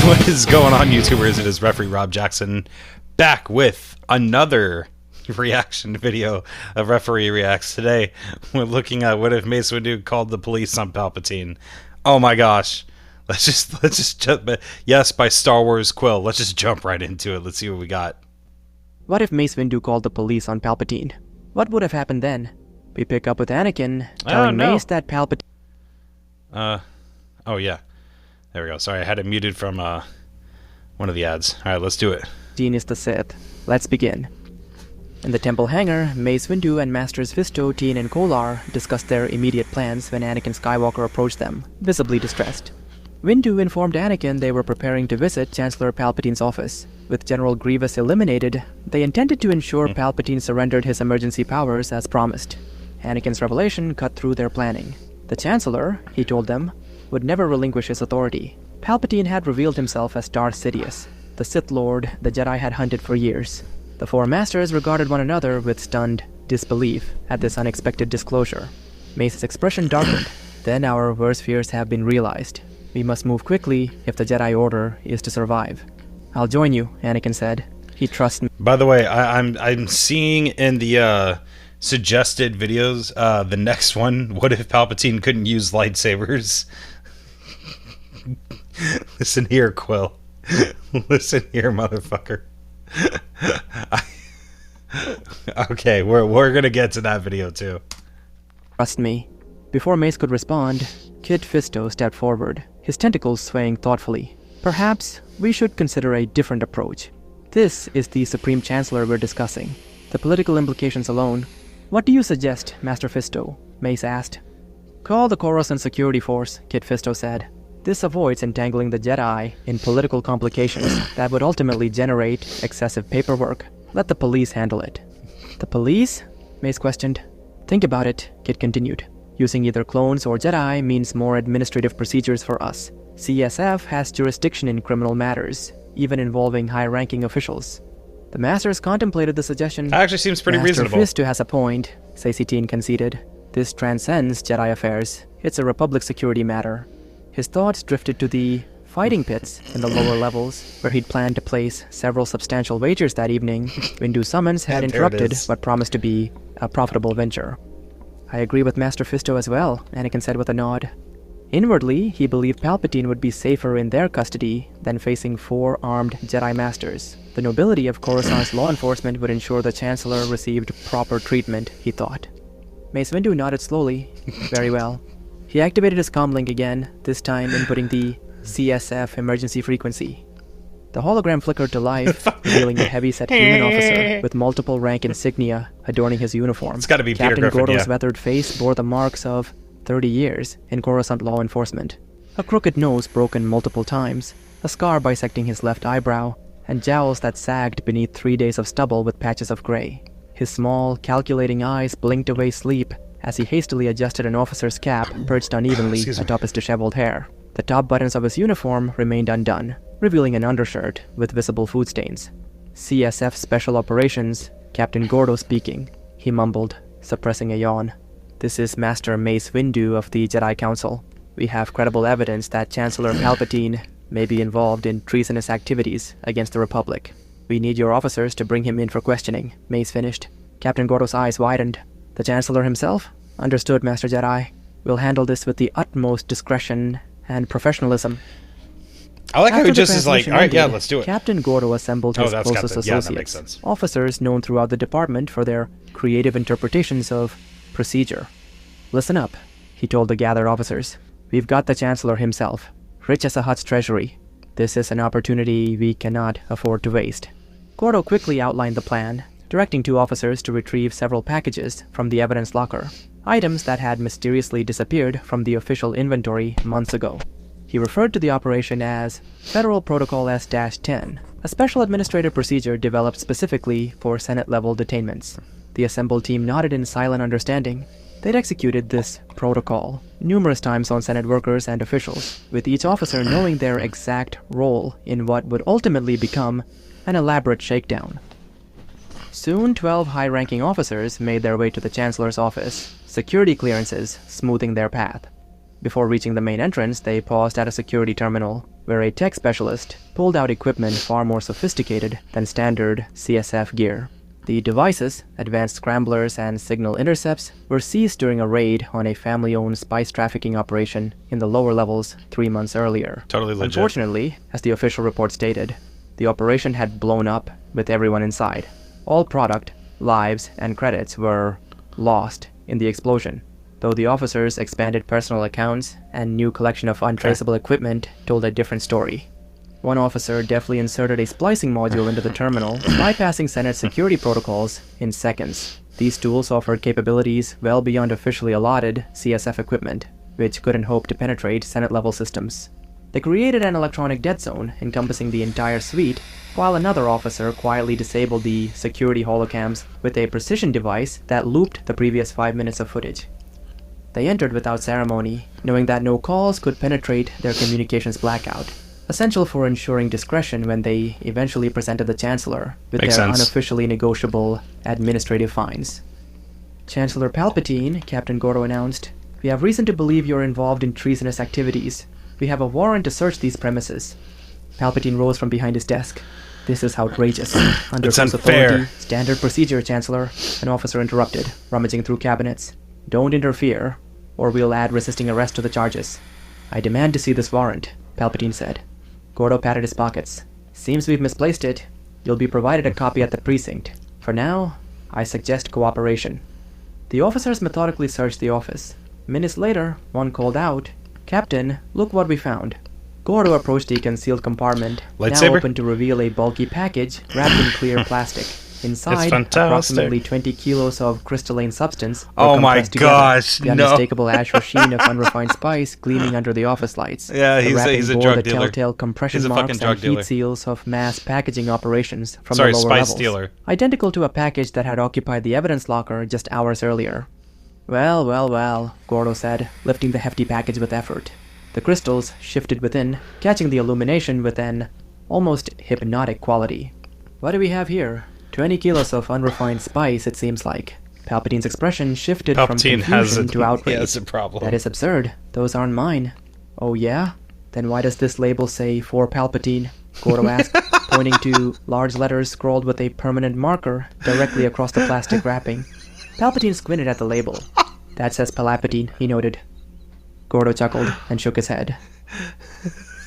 What is going on, YouTubers? It is referee Rob Jackson back with another reaction video of Referee Reacts. Today, we're looking at what if Mace Windu called the police on Palpatine. Oh my gosh. Let's just jump. Yes, by Star Wars Quill. Let's just jump right into it. Let's see what we got. What if Mace Windu called the police on Palpatine? What would have happened then? We pick up with Anakin telling Mace that Palpatine... Oh yeah. There we go. Sorry, I had it muted from one of the ads. Alright, let's do it. Palpatine is the Sith. Let's begin. In the temple hangar, Mace Windu and Masters Fisto, Teen, and Kolar discussed their immediate plans when Anakin Skywalker approached them, visibly distressed. Windu informed Anakin they were preparing to visit Chancellor Palpatine's office. With General Grievous eliminated, they intended to ensure Palpatine surrendered his emergency powers as promised. Anakin's revelation cut through their planning. The Chancellor, he told them, would never relinquish his authority. Palpatine had revealed himself as Darth Sidious, the Sith Lord the Jedi had hunted for years. The four masters regarded one another with stunned disbelief at this unexpected disclosure. Mace's expression darkened. Then our worst fears have been realized. We must move quickly if the Jedi Order is to survive. I'll join you, Anakin said. He trusts me. By the way, I'm seeing in the suggested videos the next one. What if Palpatine couldn't use lightsabers? Listen here, Quill. Listen here, motherfucker. Okay, we're gonna get to that video too. Trust me. Before Mace could respond, Kit Fisto stepped forward, his tentacles swaying thoughtfully. Perhaps we should consider a different approach. This is the Supreme Chancellor we're discussing. The political implications alone. What do you suggest, Master Fisto? Mace asked. Call the Coruscant Security Force, Kit Fisto said. This avoids entangling the Jedi in political complications that would ultimately generate excessive paperwork. Let the police handle it. The police? Mace questioned. Think about it, Kit continued. Using either clones or Jedi means more administrative procedures for us. CSF has jurisdiction in criminal matters, even involving high-ranking officials. The Masters contemplated the suggestion. That actually seems pretty reasonable. Master Fisto has a point, Teen conceded. This transcends Jedi affairs. It's a Republic security matter. His thoughts drifted to the fighting pits in the lower levels, where he'd planned to place several substantial wagers that evening. Windu's summons had interrupted what promised to be a profitable venture. I agree with Master Fisto as well, Anakin said with a nod. Inwardly, he believed Palpatine would be safer in their custody than facing four armed Jedi Masters. The nobility of Coruscant's law enforcement would ensure the Chancellor received proper treatment, he thought. Mace Windu nodded slowly. Very well. He activated his comlink again, this time inputting the CSF emergency frequency. The hologram flickered to life, revealing a heavy-set human officer with multiple rank insignia adorning his uniform. It's gotta be Peter Captain Griffin, Gordo's yeah. weathered face bore the marks of 30 years in Coruscant law enforcement. A crooked nose broken multiple times, a scar bisecting his left eyebrow, and jowls that sagged beneath 3 days of stubble with patches of gray. His small, calculating eyes blinked away sleep as he hastily adjusted an officer's cap perched unevenly atop his disheveled hair. The top buttons of his uniform remained undone, revealing an undershirt with visible food stains. CSF Special Operations, Captain Gordo speaking, he mumbled, suppressing a yawn. This is Master Mace Windu of the Jedi Council. We have credible evidence that Chancellor Palpatine may be involved in treasonous activities against the Republic. We need your officers to bring him in for questioning, Mace finished. Captain Gordo's eyes widened. The Chancellor himself? Understood, Master Jedi. We'll handle this with the utmost discretion and professionalism. I like how After he the just is like, transmission alright, yeah, ended, let's do it. Captain Gordo assembled his that's closest Captain. Yeah, associates, that makes sense. officers known throughout the department for their creative interpretations of procedure. Listen up, he told the gathered officers. We've got the Chancellor himself, rich as a Hutt's treasury. This is an opportunity we cannot afford to waste. Gordo quickly outlined the plan, directing two officers to retrieve several packages from the evidence locker, items that had mysteriously disappeared from the official inventory months ago. He referred to the operation as Federal Protocol S-10, a special administrative procedure developed specifically for Senate-level detainments. The assembled team nodded in silent understanding. They'd executed this protocol numerous times on Senate workers and officials, with each officer knowing their exact role in what would ultimately become an elaborate shakedown. Soon, 12 high-ranking officers made their way to the Chancellor's office, security clearances smoothing their path. Before reaching the main entrance, they paused at a security terminal, where a tech specialist pulled out equipment far more sophisticated than standard CSF gear. The devices, advanced scramblers and signal intercepts, were seized during a raid on a family-owned spice trafficking operation in the lower levels 3 months earlier. Totally legit. Unfortunately, as the official report stated, the operation had blown up with everyone inside. All product, lives, and credits were lost in the explosion, though the officers' expanded personal accounts and new collection of untraceable equipment told a different story. One officer deftly inserted a splicing module into the terminal, bypassing Senate security protocols in seconds. These tools offered capabilities well beyond officially allotted CSF equipment, which couldn't hope to penetrate Senate-level systems. They created an electronic dead zone encompassing the entire suite, while another officer quietly disabled the security holocams with a precision device that looped the previous 5 minutes of footage. They entered without ceremony, knowing that no calls could penetrate their communications blackout, essential for ensuring discretion when they eventually presented the Chancellor with their unofficially negotiable administrative fines. Chancellor Palpatine, Captain Gordo announced, "We have reason to believe you're involved in treasonous activities. We have a warrant to search these premises." Palpatine rose from behind his desk. "This is outrageous. Under It's whose unfair. authority? Standard procedure, Chancellor." An officer interrupted, rummaging through cabinets. "Don't interfere, or we'll add resisting arrest to the charges." "I demand to see this warrant," Palpatine said. Gordo patted his pockets. "Seems we've misplaced it. You'll be provided a copy at the precinct. For now, I suggest cooperation." The officers methodically searched the office. Minutes later, one called out, "Captain, look what we found." Gordo approached the concealed compartment, now Lightsaber? open to reveal a bulky package wrapped in clear plastic. Inside, fantastic. approximately 20 kilos of crystalline substance were Oh my compressed together. gosh, The no. unmistakable azure sheen of unrefined spice gleaming under the office lights. Yeah, The he's wrapping a bore drug the dealer. telltale compression He's a fucking marks drug and dealer. heat seals of mass packaging operations from Sorry, the lower spice levels. dealer. Identical to a package that had occupied the evidence locker just hours earlier. "Well, well, well," Gordo said, lifting the hefty package with effort. The crystals shifted within, catching the illumination with an almost hypnotic quality. "What do we have here? 20 kilos of unrefined spice, it seems like." Palpatine's expression shifted from Palpatine has confusion to outrage. he has a problem. "That is absurd. Those aren't mine." "Oh yeah? Then why does this label say for Palpatine?" Gordo asked, pointing to large letters scrawled with a permanent marker directly across the plastic wrapping. Palpatine squinted at the label. "That says Palpatine," he noted. Gordo chuckled and shook his head.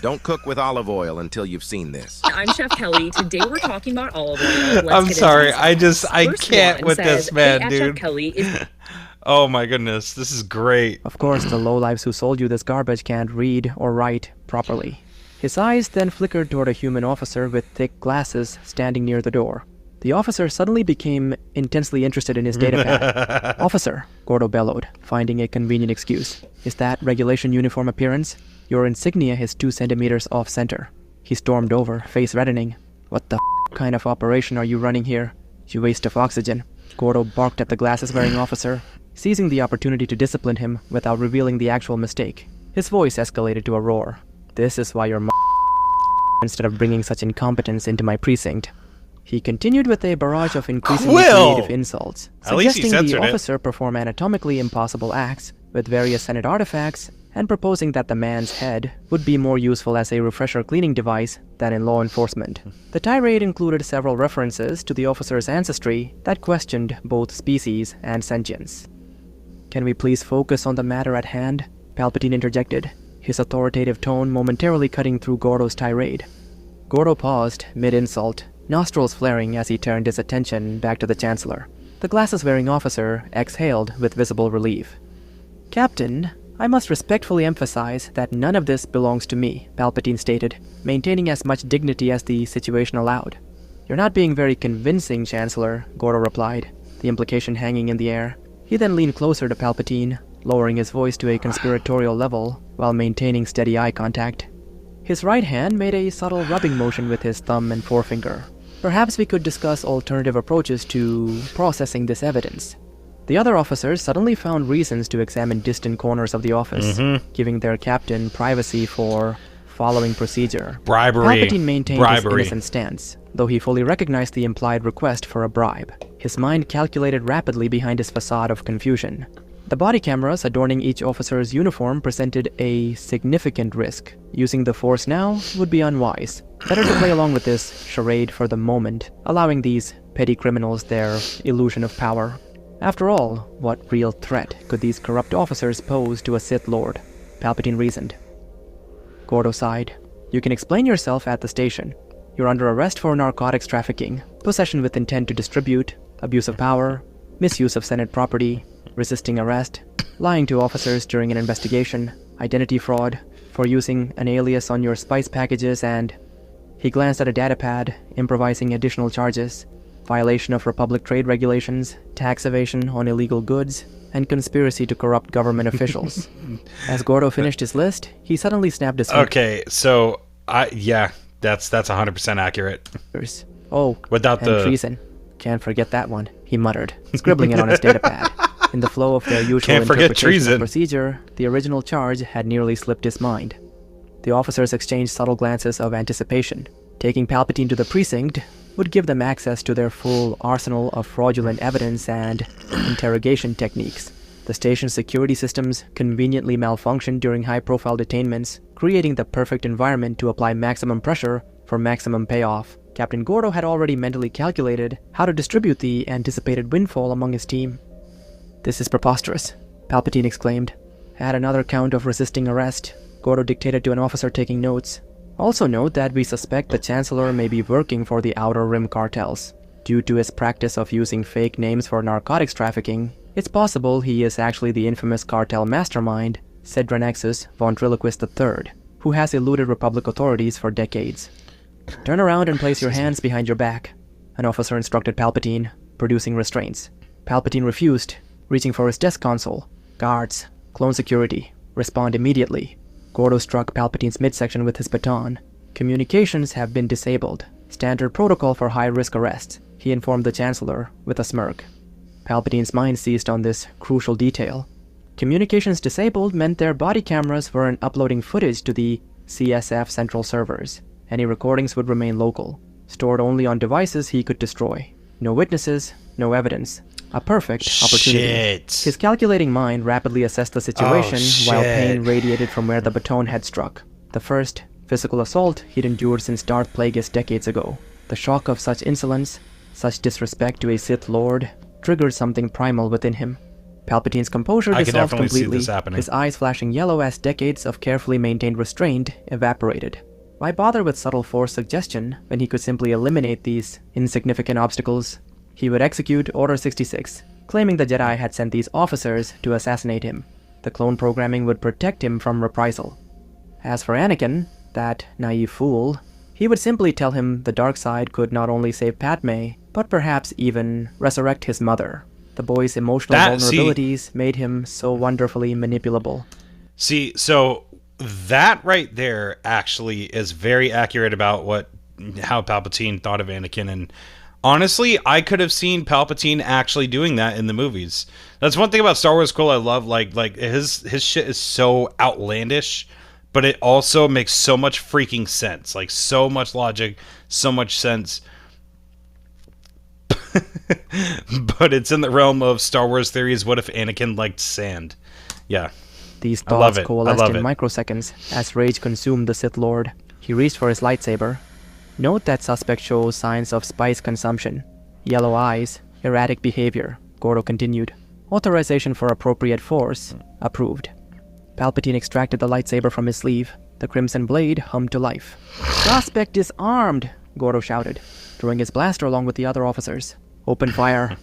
Don't cook with olive oil until you've seen this. I'm Chef Kelly. Today we're talking about olive oil. Let's I'm get sorry, into I this. First can't one with says, this man, "Hey, at dude." Chef Kelly is Oh my goodness, this is great. Of course, the lowlifes who sold you this garbage can't read or write properly. His eyes then flickered toward a human officer with thick glasses standing near the door. The officer suddenly became intensely interested in his datapad. "Officer," Gordo bellowed, finding a convenient excuse. "Is that regulation uniform appearance? Your insignia is 2 centimeters off-center." He stormed over, face reddening. "What the kind of operation are you running here? You waste of oxygen." Gordo barked at the glasses-wearing officer, seizing the opportunity to discipline him without revealing the actual mistake. His voice escalated to a roar. "This is why you're instead of bringing such incompetence into my precinct." He continued with a barrage of increasingly Quill! creative insults, At least he suggesting the censored it. officer perform anatomically impossible acts with various Senate artifacts, and proposing that the man's head would be more useful as a refresher cleaning device than in law enforcement. The tirade included several references to the officer's ancestry that questioned both species and sentience. "Can we please focus on the matter at hand?" Palpatine interjected, his authoritative tone momentarily cutting through Gordo's tirade. Gordo paused mid-insult, nostrils flaring as he turned his attention back to the Chancellor. The glasses-wearing officer exhaled with visible relief. "Captain, I must respectfully emphasize that none of this belongs to me," Palpatine stated, maintaining as much dignity as the situation allowed. "You're not being very convincing, Chancellor," Gordo replied, the implication hanging in the air. He then leaned closer to Palpatine, lowering his voice to a conspiratorial level while maintaining steady eye contact. His right hand made a subtle rubbing motion with his thumb and forefinger. "Perhaps we could discuss alternative approaches to processing this evidence." The other officers suddenly found reasons to examine distant corners of the office, giving their captain privacy for following procedure. Bribery. Palpatine maintained Bribery. his innocent stance, though he fully recognized the implied request for a bribe. His mind calculated rapidly behind his facade of confusion. The body cameras adorning each officer's uniform presented a significant risk. Using the Force now would be unwise. Better to play along with this charade for the moment, allowing these petty criminals their illusion of power. After all, what real threat could these corrupt officers pose to a Sith Lord? Palpatine reasoned. Gordo sighed. You can explain yourself at the station. You're under arrest for narcotics trafficking, possession with intent to distribute, abuse of power, misuse of Senate property, resisting arrest, lying to officers during an investigation, identity fraud, for using an alias on your spice packages, and... He glanced at a datapad, improvising additional charges, violation of Republic trade regulations, tax evasion on illegal goods, and conspiracy to corrupt government officials. As Gordo finished his list, he suddenly snapped his fingers. Okay, so that's 100% accurate. Oh, Without and the treason. Can't forget that one, he muttered, scribbling it on his datapad. In the flow of their usual Can't forget interpretation treason. of procedure, the original charge had nearly slipped his mind. The officers exchanged subtle glances of anticipation. Taking Palpatine to the precinct would give them access to their full arsenal of fraudulent evidence and interrogation techniques. The station's security systems conveniently malfunctioned during high-profile detainments, creating the perfect environment to apply maximum pressure for maximum payoff. Captain Gordo had already mentally calculated how to distribute the anticipated windfall among his team. This is preposterous, Palpatine exclaimed. Add another count of resisting arrest. Gordo dictated to an officer taking notes. Also note that we suspect the Chancellor may be working for the Outer Rim cartels. Due to his practice of using fake names for narcotics trafficking, it's possible he is actually the infamous cartel mastermind, said Dranexus Ventriloquist III, who has eluded Republic authorities for decades. Turn around and place your hands behind your back, an officer instructed Palpatine, producing restraints. Palpatine refused, reaching for his desk console. Guards, clone security, respond immediately. Gordo struck Palpatine's midsection with his baton. Communications have been disabled. Standard protocol for high-risk arrests, he informed the Chancellor with a smirk. Palpatine's mind seized on this crucial detail. Communications disabled meant their body cameras weren't uploading footage to the CSF central servers. Any recordings would remain local, stored only on devices he could destroy. No witnesses, no evidence. A perfect opportunity. Shit. His calculating mind rapidly assessed the situation while pain radiated from where the baton had struck. The first physical assault he'd endured since Darth Plagueis decades ago. The shock of such insolence, such disrespect to a Sith Lord, triggered something primal within him. Palpatine's composure I can dissolved definitely see completely, this happening. his eyes flashing yellow as decades of carefully maintained restraint evaporated. Why bother with subtle Force suggestion when he could simply eliminate these insignificant obstacles? He would execute Order 66, claiming the Jedi had sent these officers to assassinate him. The clone programming would protect him from reprisal. As for Anakin, that naive fool, he would simply tell him the dark side could not only save Padme, but perhaps even resurrect his mother. The boy's emotional vulnerabilities made him so wonderfully manipulable. See, so that right there actually is very accurate about how Palpatine thought of Anakin, and honestly, I could have seen Palpatine actually doing that in the movies. That's one thing about Star Wars cool I love, like his shit is so outlandish, but it also makes so much freaking sense. Like so much logic, so much sense. But it's in the realm of Star Wars theories. What if Anakin liked sand? Yeah. These thoughts coalesced in microseconds as rage consumed the Sith Lord. He reached for his lightsaber. Note that suspect shows signs of spice consumption. Yellow eyes, erratic behavior, Gordo continued. Authorization for appropriate force. Approved. Palpatine extracted the lightsaber from his sleeve. The crimson blade hummed to life. Suspect disarmed, Gordo shouted, throwing his blaster along with the other officers. Open fire.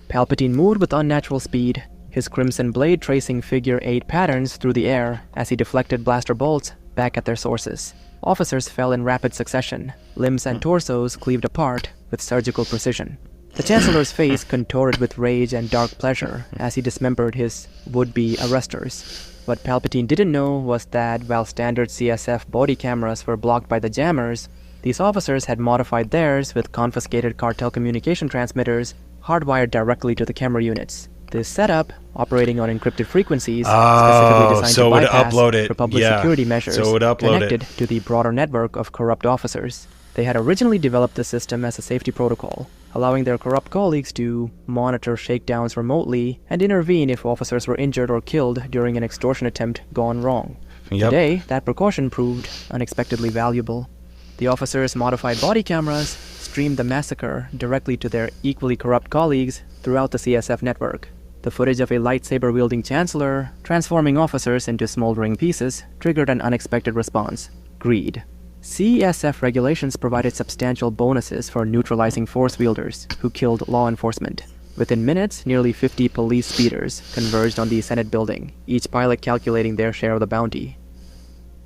Palpatine moved with unnatural speed, his crimson blade tracing figure 8 patterns through the air as he deflected blaster bolts back at their sources. Officers fell in rapid succession, limbs and torsos cleaved apart with surgical precision. The Chancellor's face contorted with rage and dark pleasure as he dismembered his would-be arresters. What Palpatine didn't know was that while standard CSF body cameras were blocked by the jammers, these officers had modified theirs with confiscated cartel communication transmitters hardwired directly to the camera units. This setup, operating on encrypted frequencies, specifically designed to bypass Republic security measures, connected to the broader network of corrupt officers. They had originally developed the system as a safety protocol, allowing their corrupt colleagues to monitor shakedowns remotely and intervene if officers were injured or killed during an extortion attempt gone wrong. Yep. Today, that precaution proved unexpectedly valuable. The officers' modified body cameras streamed the massacre directly to their equally corrupt colleagues throughout the CSF network. The footage of a lightsaber-wielding chancellor transforming officers into smoldering pieces triggered an unexpected response: greed. CSF regulations provided substantial bonuses for neutralizing force wielders who killed law enforcement. Within minutes, nearly 50 police speeders converged on the Senate building, each pilot calculating their share of the bounty.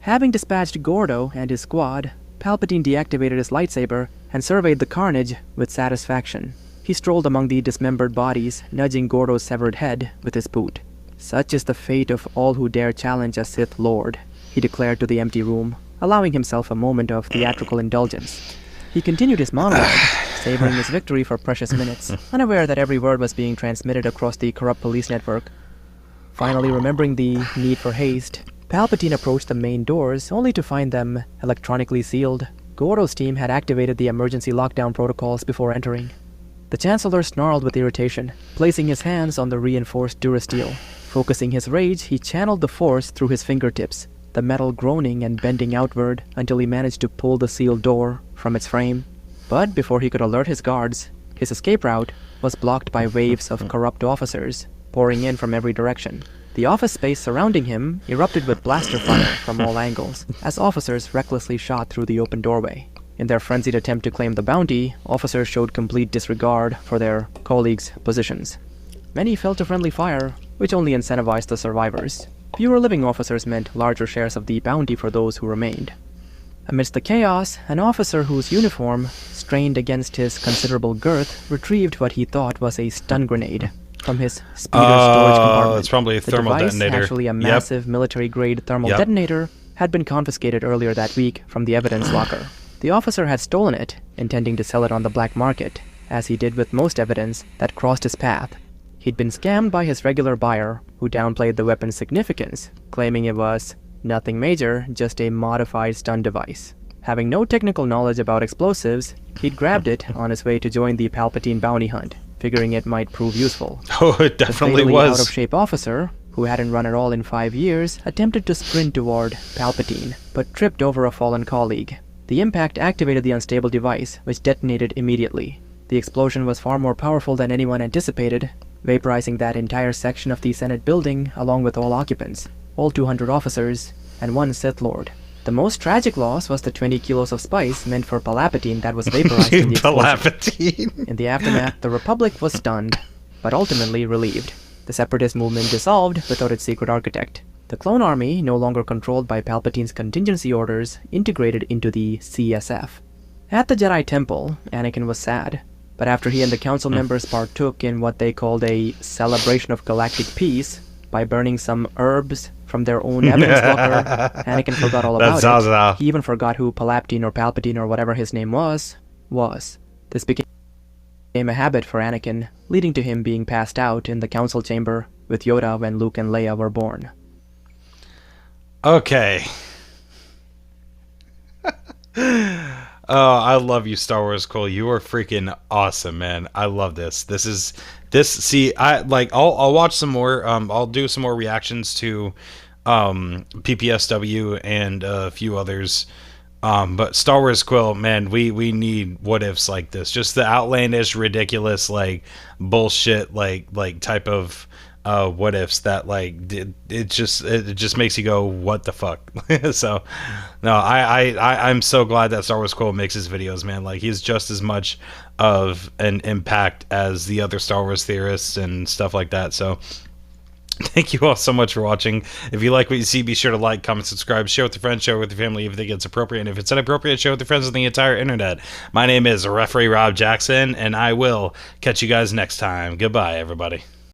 Having dispatched Gordo and his squad, Palpatine deactivated his lightsaber and surveyed the carnage with satisfaction. He strolled among the dismembered bodies, nudging Gordo's severed head with his boot. "Such is the fate of all who dare challenge a Sith Lord," he declared to the empty room, allowing himself a moment of theatrical indulgence. He continued his monologue, savoring his victory for precious minutes, unaware that every word was being transmitted across the corrupt police network. Finally remembering the need for haste, Palpatine approached the main doors, only to find them electronically sealed. Gordo's team had activated the emergency lockdown protocols before entering. The Chancellor snarled with irritation, placing his hands on the reinforced durasteel. Focusing his rage, he channeled the Force through his fingertips, the metal groaning and bending outward until he managed to pull the sealed door from its frame. But before he could alert his guards, his escape route was blocked by waves of corrupt officers pouring in from every direction. The office space surrounding him erupted with blaster fire from all angles, as officers recklessly shot through the open doorway. In their frenzied attempt to claim the bounty, officers showed complete disregard for their colleagues' positions. Many fell to friendly fire, which only incentivized the survivors. Fewer living officers meant larger shares of the bounty for those who remained. Amidst the chaos, an officer whose uniform strained against his considerable girth retrieved what he thought was a stun grenade from his speeder's storage compartment. It's probably a thermal the device, detonator. actually a Yep. massive military-grade thermal Yep. detonator, had been confiscated earlier that week from the evidence locker. The officer had stolen it, intending to sell it on the black market, as he did with most evidence that crossed his path. He'd been scammed by his regular buyer, who downplayed the weapon's significance, claiming it was nothing major, just a modified stun device. Having no technical knowledge about explosives, he'd grabbed it on his way to join the Palpatine bounty hunt, figuring it might prove useful. Oh, it definitely The fatally was. out-of-shape officer, who hadn't run at all in 5 years, attempted to sprint toward Palpatine, but tripped over a fallen colleague. The impact activated the unstable device, which detonated immediately. The explosion was far more powerful than anyone anticipated, vaporizing that entire section of the Senate building along with all occupants, all 200 officers, and one Sith Lord. The most tragic loss was the 20 kilos of spice meant for Palpatine that was vaporized in the explosion. Palpatine. In the aftermath, the Republic was stunned, but ultimately relieved. The Separatist movement dissolved without its secret architect. The clone army, no longer controlled by Palpatine's contingency orders, integrated into the CSF. At the Jedi Temple, Anakin was sad, but after he and the council members partook in what they called a celebration of galactic peace by burning some herbs from their own evidence locker, Anakin forgot all about it. He even forgot who Palpatine or whatever his name was. This became a habit for Anakin, leading to him being passed out in the council chamber with Yoda when Luke and Leia were born. Okay. Oh, I love you, Star Wars Cole. You are freaking awesome, man. I love this. See, I'll watch some more. I'll do some more reactions to PPSW and a few others. But Star Wars Quill, man, we need what ifs like this. Just the outlandish, ridiculous, like bullshit, like type of what ifs that it just makes you go, what the fuck. So no, I'm so glad that Star Wars Quill makes his videos, man. Like, he's just as much of an impact as the other Star Wars theorists and stuff like that. So thank you all so much for watching. If you like what you see, be sure to like, comment, subscribe, share with your friends, share with your family if you think it's appropriate, and if it's inappropriate, share with your friends on the entire internet. My name is Referee Rob Jackson, and I will catch you guys next time. Goodbye, everybody.